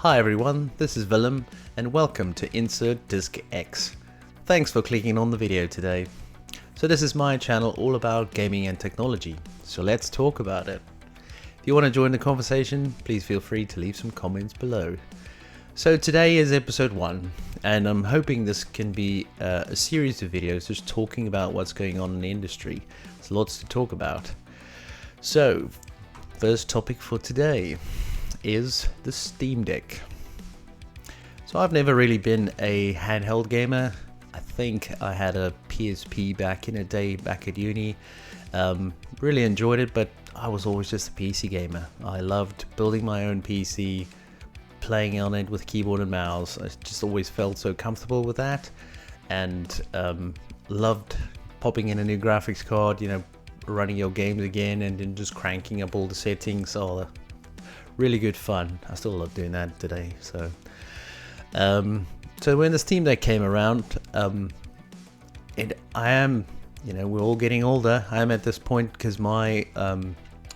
Hi everyone, this is Willem and welcome to Insert Disc X. Thanks for clicking on the video today. So this is my channel all about gaming and technology, so let's talk about it. If you want to join the conversation, please feel free to leave some comments below. So today is episode 1 and I'm hoping this can be a series of videos just talking about what's going on in the industry. There's lots to talk about. So first topic for today is the Steam Deck. So I've never really been a handheld gamer. I think I had a PSP back in the day, back at uni. Really enjoyed it, but I was always just a PC gamer. I loved building my own PC, playing on it with keyboard and mouse. I just always felt so comfortable with that, and loved popping in a new graphics card, you know, running your games again and then just cranking up all the settings. All really good fun. I still love doing that today. So when the Steam Deck came around, I am, you know, we're all getting older. I am at this point because my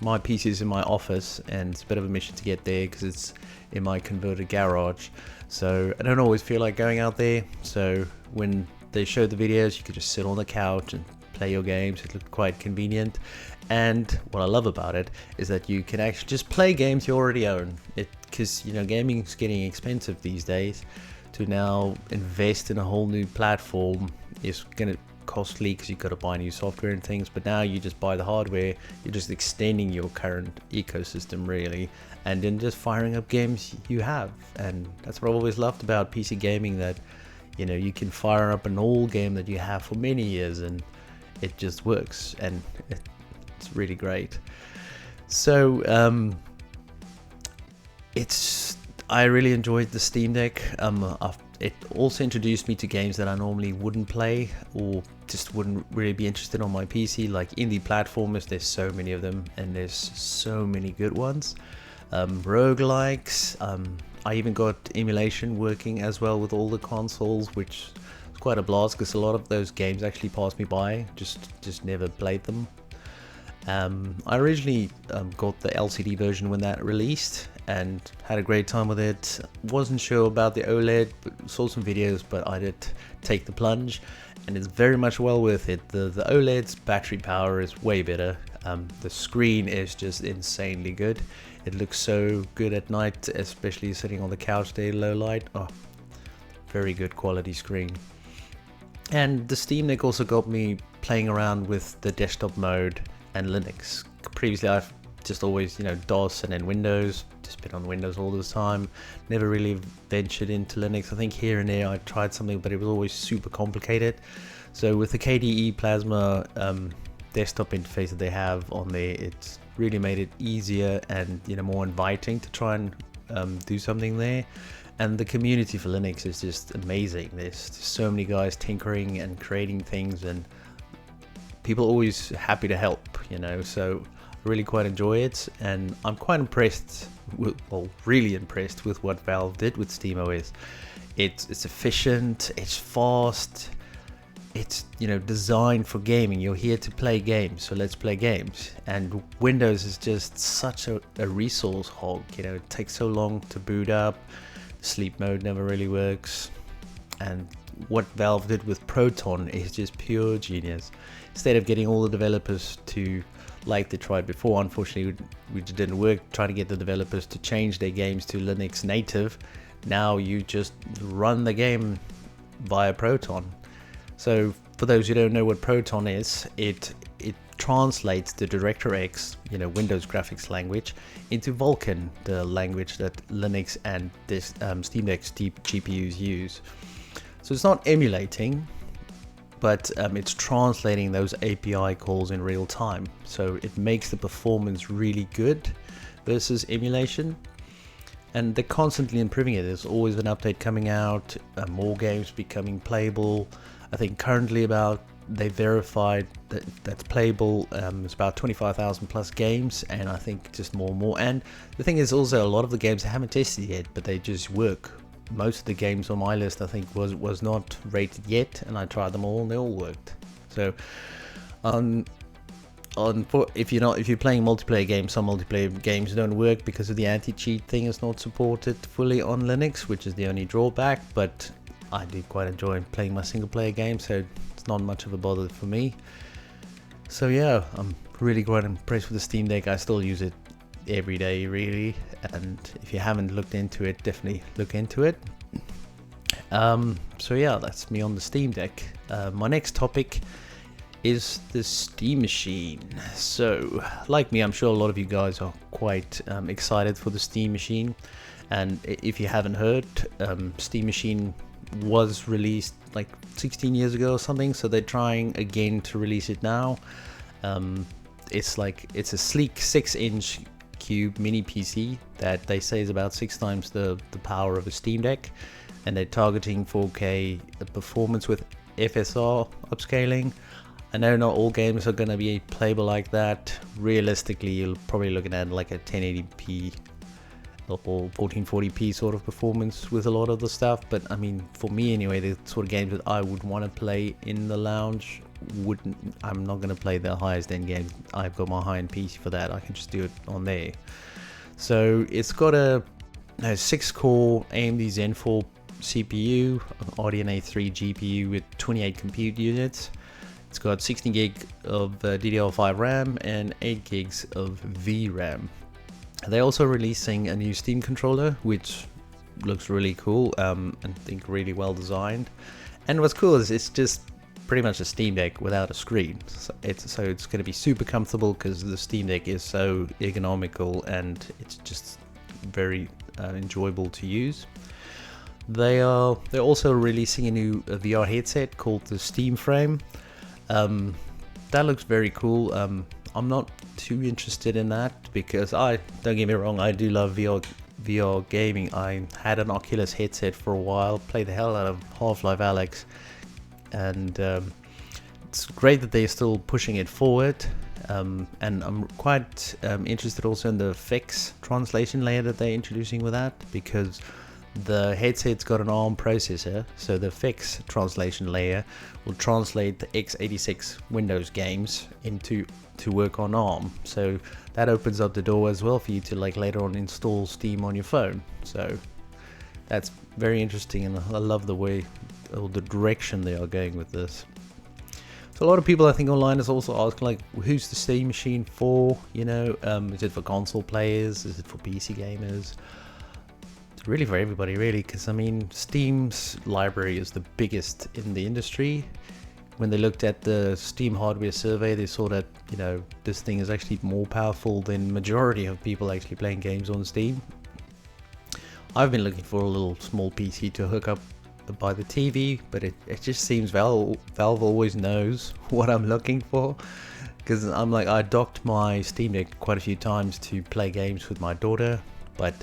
PC is in my office and it's a bit of a mission to get there because it's in my converted garage. So I don't always feel like going out there. So when they showed the videos, you could just sit on the couch and play your games. It looked quite convenient, and what I love about it is that you can actually just play games you already own. Because you know, gaming is getting expensive these days. To now invest in a whole new platform is going to costly because you've got to buy new software and things. But now you just buy the hardware, you're just extending your current ecosystem really, and then just firing up games you have. And that's what I've always loved about PC gaming, that you know, you can fire up an old game that you have for many years and it just works, and it's really great. So I really enjoyed the Steam Deck. It also introduced me to games that I normally wouldn't play or just wouldn't really be interested on my PC, like indie platformers. There's so many of them and there's so many good ones. Roguelikes. I even got emulation working as well with all the consoles, which is quite a blast because a lot of those games actually passed me by, just never played them. I originally got the LCD version when that released and had a great time with it. Wasn't sure about the OLED, but saw some videos, but I did take the plunge and it's very much well worth it. The OLED's battery power is way better. The screen is just insanely good. It looks so good at night, especially sitting on the couch there, low light. Oh, very good quality screen. And the Steam Deck also got me playing around with the desktop mode and Linux. Previously I've just always, you know, DOS and then Windows, just been on Windows all the time, never really ventured into Linux. I think here and there I tried something, but it was always super complicated. So with the KDE Plasma desktop interface that they have on there, it's really made it easier and, you know, more inviting to try and do something there. And the community for Linux is just amazing. There's so many guys tinkering and creating things, and people always happy to help, you know, so I really quite enjoy it. And I'm quite impressed with, well, really impressed with what Valve did with SteamOS. It's efficient, it's fast, it's, you know, designed for gaming. You're here to play games, so let's play games. And Windows is just such a resource hog, you know, it takes so long to boot up. Sleep mode never really works, and what Valve did with Proton is just pure genius. Instead of getting all the developers to, like they tried before, unfortunately we just didn't work, trying to get the developers to change their games to Linux native, now you just run the game via Proton. So for those who don't know what Proton is, it translates the DirectX, you know, Windows graphics language, into Vulkan, the language that Linux and this Steam Deck's GPUs use. So it's not emulating, but it's translating those API calls in real time. So it makes the performance really good versus emulation. And they're constantly improving it. There's always an update coming out, more games becoming playable. I think currently they verified that that's playable. It's about 25,000 plus games, and I think just more and more. And the thing is also, a lot of the games I haven't tested yet, but they just work. Most of the games on my list I think was not rated yet, and I tried them all and they all worked. So if you're playing multiplayer games, some multiplayer games don't work because of the anti-cheat thing is not supported fully on Linux, which is the only drawback. But I do quite enjoy playing my single player games, so it's not much of a bother for me. So yeah, I'm really quite impressed with the Steam Deck. I still use it every day really, and if you haven't looked into it, definitely look into it. So yeah, that's me on the Steam Deck. My next topic is the Steam Machine. So like me, I'm sure a lot of you guys are quite excited for the Steam Machine, and if you haven't heard, Steam Machine was released like 16 years ago or something, so they're trying again to release it now. It's a sleek 6-inch cube mini PC that they say is about 6 times the power of a Steam Deck, and they're targeting 4K performance with FSR upscaling. I know not all games are going to be playable like that. Realistically, you're probably looking at like a 1080p or 1440p sort of performance with a lot of the stuff, but I mean, for me anyway, the sort of games that I would want to play in the lounge I'm not going to play the highest end games. I've got my high-end PC for that. I can just do it on there. So it's got a 6-core AMD Zen 4 CPU, RDNA 3 GPU with 28 compute units. It's got 16 gig of DDR5 RAM and 8 gigs of VRAM. They're also releasing a new Steam controller, which looks really cool, and I think really well designed. And what's cool is it's just pretty much a Steam Deck without a screen. So it's going to be super comfortable because the Steam Deck is so ergonomical and it's just very enjoyable to use. They're also releasing a new VR headset called the Steam Frame. That looks very cool. I'm not too interested in that because don't get me wrong, I do love VR gaming. I had an Oculus headset for a while, played the hell out of Half-Life Alyx, and it's great that they're still pushing it forward. And I'm quite interested also in the fix translation layer that they're introducing with that, because the headset's got an ARM processor, so the fix translation layer will translate the x86 Windows games to work on ARM. So that opens up the door as well for you to later on install Steam on your phone. So that's very interesting, and I love the way or the direction they are going with this. So a lot of people I think online is also asking who's the Steam Machine for? Is it for console players? Is it for PC gamers? It's really for everybody really, because I mean Steam's library is the biggest in the industry. When they looked at the Steam hardware survey, they saw that this thing is actually more powerful than majority of people actually playing games on Steam. I've been looking for a little small PC to hook up by the TV, but it just seems Valve always knows what I'm looking for, because I docked my Steam Deck quite a few times to play games with my daughter, but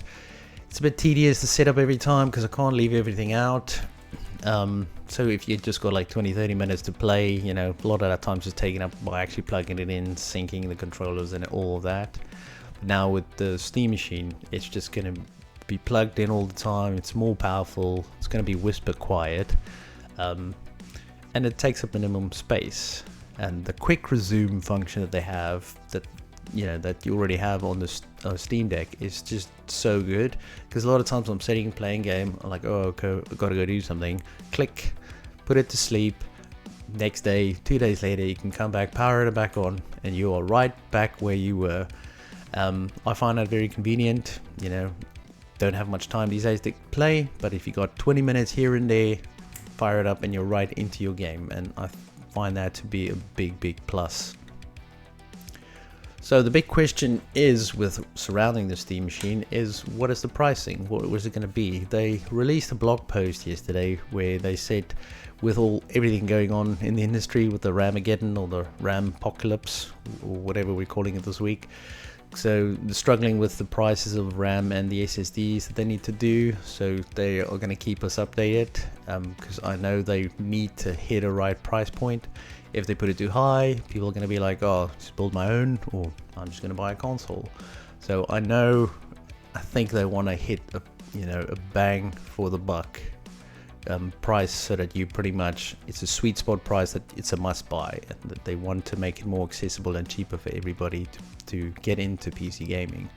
it's a bit tedious to set up every time because I can't leave everything out. So if you just got 20-30 minutes to play, a lot of that time is taken up by actually plugging it in, syncing the controllers and all of that. Now with the Steam Machine, it's just going to be plugged in all the time. It's more powerful, it's going to be whisper quiet, and it takes up minimum space. And the quick resume function that they have, that you already have on the Steam Deck, is just so good, because a lot of times I'm sitting playing game, I'm like, oh okay, I've got to go do something, click, put it to sleep, next day, 2 days later, you can come back, power it back on, and you are right back where you were. I find that very convenient. Don't have much time these days to play, but if you got 20 minutes here and there, fire it up and you're right into your game, and I find that to be a big plus. So the big question is with surrounding the Steam Machine is, what is the pricing? What was it going to be? They released a blog post yesterday where they said, with everything going on in the industry with the Ramageddon or the RAM apocalypse or whatever we're calling it this week, so they're struggling with the prices of RAM and the SSDs that they need to do, so they are going to keep us updated, because I know they need to hit a right price point. If they put it too high, people are going to be like, oh, just build my own, or I'm just going to buy a console. So I think they want to hit a bang for the buck, price so that you pretty much, it's a sweet spot price that it's a must buy, and that they want to make it more accessible and cheaper for everybody to get into PC gaming.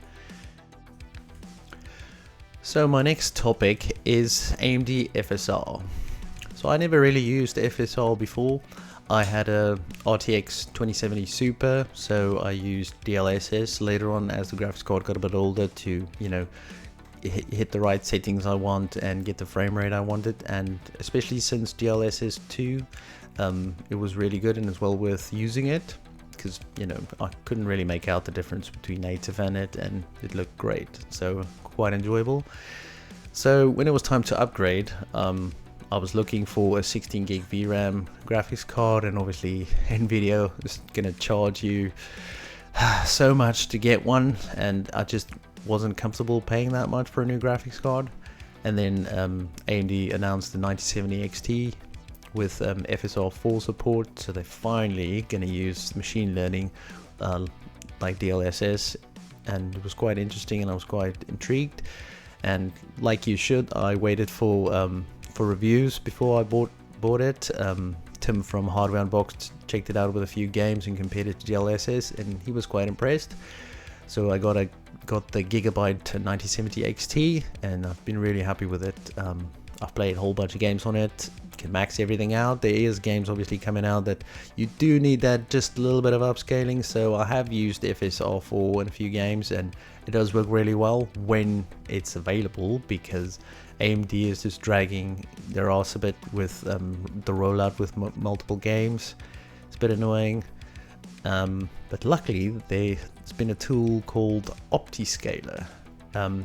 So my next topic is AMD FSR. So I never really used FSR before. I had a RTX 2070 Super, so I used DLSS later on as the graphics card got a bit older to, you know, hit the right settings I want and get the frame rate I wanted. And especially since DLSS 2, it was really good and it's well worth using it, because, you know, I couldn't really make out the difference between native and it looked great, so quite enjoyable. So when it was time to upgrade, I was looking for a 16 gig VRAM graphics card, and obviously Nvidia is gonna charge you so much to get one, and I just wasn't comfortable paying that much for a new graphics card. And then AMD announced the 9070 XT with FSR 4 support, so they're finally gonna use machine learning like DLSS, and it was quite interesting and I was quite intrigued. And like you should, I waited for reviews before I bought it. Tim from Hardware Unboxed checked it out with a few games and compared it to DLSS, and he was quite impressed. So I got the Gigabyte 9070 XT, and I've been really happy with it. I've played a whole bunch of games on it, can max everything out. There is games obviously coming out that you do need that just a little bit of upscaling, so I have used FSR 4 in a few games, and it does work really well when it's available, because AMD is just dragging their ass a bit with the rollout with multiple games. It's a bit annoying, but luckily there's been a tool called OptiScaler.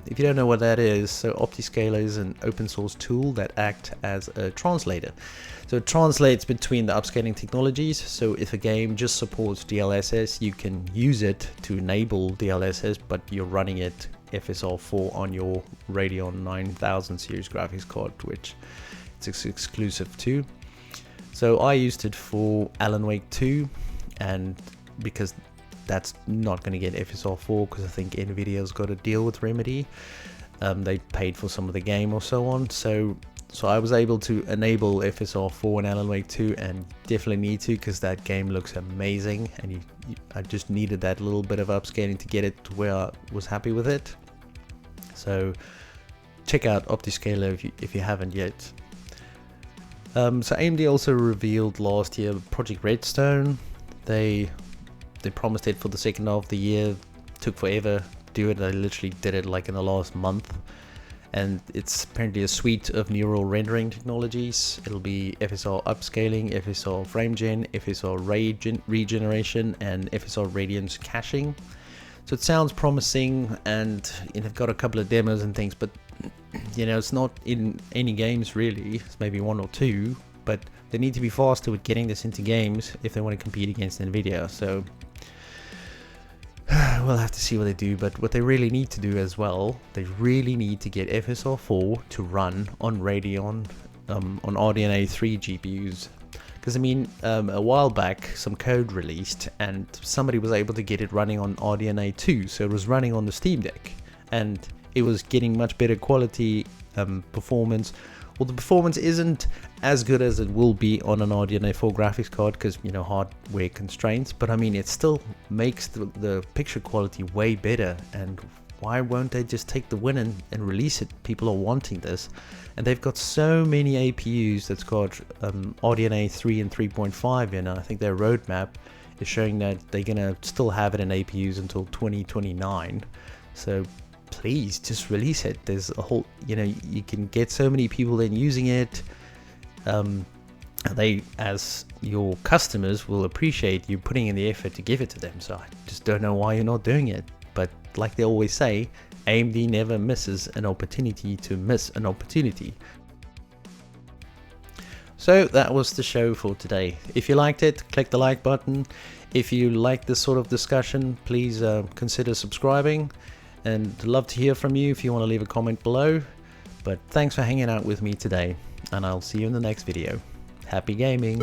If you don't know what that is, so OptiScaler is an open source tool that acts as a translator. So it translates between the upscaling technologies. So if a game just supports DLSS, you can use it to enable DLSS, but you're running it FSR 4 on your Radeon 9000 series graphics card, which it's exclusive to. So I used it for Alan Wake 2, and because that's not going to get FSR 4, because I think Nvidia's got a deal with Remedy. They paid for some of the game or so on. So I was able to enable FSR 4 and Alan Wake 2, and definitely need to, because that game looks amazing, and I just needed that little bit of upscaling to get it to where I was happy with it. So check out OptiScaler if you haven't yet. So AMD also revealed last year Project Redstone. They promised it for the second half of the year. Took forever to do it. They literally did it like in the last month, and it's apparently a suite of neural rendering technologies. It'll be FSR upscaling, FSR frame gen, FSR regeneration, and FSR radiance caching. So it sounds promising, and they've got a couple of demos and things, but you know, it's not in any games really. It's maybe one or two, but they need to be faster with getting this into games if they want to compete against Nvidia. So we'll have to see what they do. But what they really need to do as well, they really need to get FSR 4 to run on Radeon, on RDNA 3 GPUs. Because I mean, a while back some code released and somebody was able to get it running on RDNA 2, so it was running on the Steam Deck, and it was getting much better quality performance. Well, the performance isn't as good as it will be on an RDNA 4 graphics card, because, you know, hardware constraints, but I mean, it still makes the picture quality way better. And why won't they just take the win and release it? People are wanting this, and they've got so many APUs that's got RDNA 3 and 3.5 in. I think their roadmap is showing that they're gonna still have it in APUs until 2029. So please just release it. There's a whole, you know, you can get so many people then using it. They, as your customers, will appreciate you putting in the effort to give it to them. So I just don't know why you're not doing it. But like they always say, AMD never misses an opportunity to miss an opportunity. So that was the show for today. If you liked it, click the like button. If you like this sort of discussion, please consider subscribing. And I'd love to hear from you if you want to leave a comment below. But thanks for hanging out with me today, and I'll see you in the next video. Happy gaming!